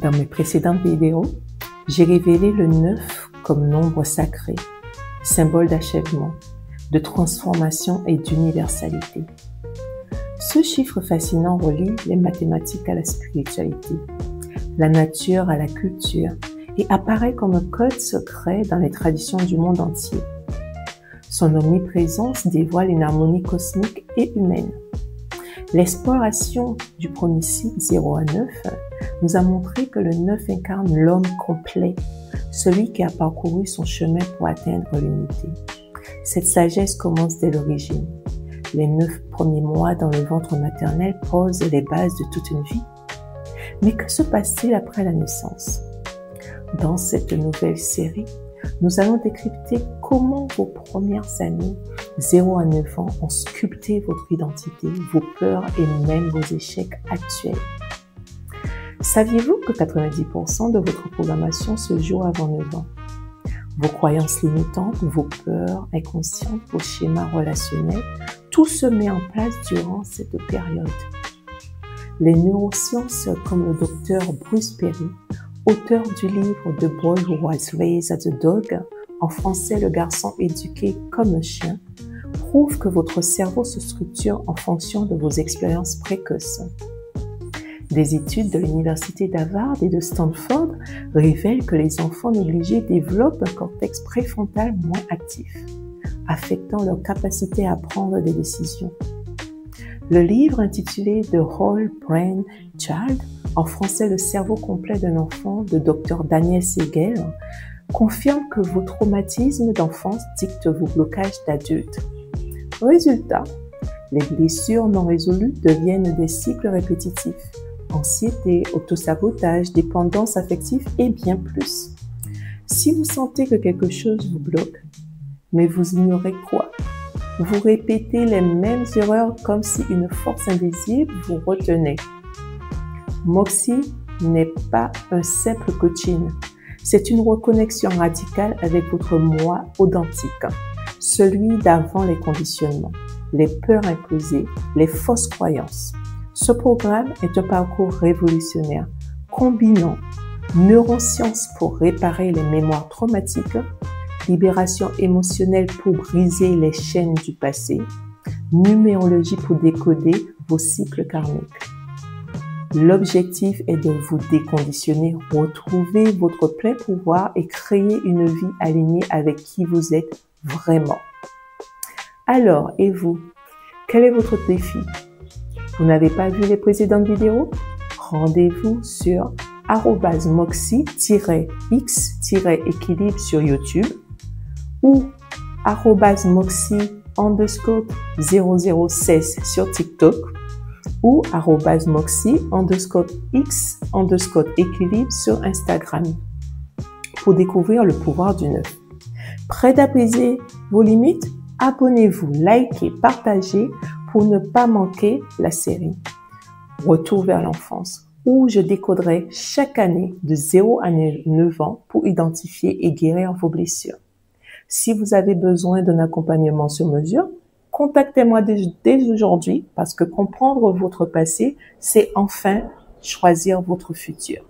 Dans mes précédentes vidéos, j'ai révélé le 9 comme nombre sacré, symbole d'achèvement, de transformation et d'universalité. Ce chiffre fascinant relie les mathématiques à la spiritualité, la nature à la culture et apparaît comme un code secret dans les traditions du monde entier. Son omniprésence dévoile une harmonie cosmique et humaine. L'exploration du premier cycle 0 à 9 nous a montré que le 9 incarne l'homme complet, celui qui a parcouru son chemin pour atteindre l'unité. Cette sagesse commence dès l'origine. Les 9 premiers mois dans le ventre maternel posent les bases de toute une vie. Mais que se passe-t-il après la naissance? Dans cette nouvelle série, nous allons décrypter comment vos premières années, 0 à 9 ans, ont sculpté votre identité, vos peurs et même vos échecs actuels. Saviez-vous que 90% de votre programmation se joue avant 9 ans? Vos croyances limitantes, vos peurs inconscientes, vos schémas relationnels, tout se met en place durant cette période. Les neurosciences comme le docteur Bruce Perry, auteur du livre The Boy Who Was Raised as a Dog, en français le garçon éduqué comme un chien, prouvent que votre cerveau se structure en fonction de vos expériences précoces. Des études de l'université d'Harvard et de Stanford révèlent que les enfants négligés développent un cortex préfrontal moins actif, affectant leur capacité à prendre des décisions. Le livre intitulé The Whole Brain Child, en français le cerveau complet d'un enfant, de Dr Daniel Siegel, confirme que vos traumatismes d'enfance dictent vos blocages d'adultes. Résultat, les blessures non résolues deviennent des cycles répétitifs. Anxiété, autosabotage, dépendance affective et bien plus. Si vous sentez que quelque chose vous bloque, mais vous ignorez quoi? Vous répétez les mêmes erreurs comme si une force invisible vous retenait. Moxie n'est pas un simple coaching. C'est une reconnexion radicale avec votre moi authentique, celui d'avant les conditionnements, les peurs imposées, les fausses croyances. Ce programme est un parcours révolutionnaire, combinant neurosciences pour réparer les mémoires traumatiques, libération émotionnelle pour briser les chaînes du passé, numérologie pour décoder vos cycles karmiques. L'objectif est de vous déconditionner, retrouver votre plein pouvoir et créer une vie alignée avec qui vous êtes vraiment. Alors, et vous? Quel est votre défi? Vous n'avez pas vu les précédentes vidéos? Rendez-vous sur @moxie-x-équilibre sur YouTube ou @moxie_0016 sur TikTok ou @moxie_x_équilibre sur Instagram pour découvrir le pouvoir du 9. Prêt d'apaiser vos limites? Abonnez-vous, likez, partagez pour ne pas manquer la série Retour vers l'enfance, où je décoderai chaque année de 0 à 9 ans pour identifier et guérir vos blessures. Si vous avez besoin d'un accompagnement sur mesure, contactez-moi dès aujourd'hui parce que comprendre votre passé, c'est enfin choisir votre futur.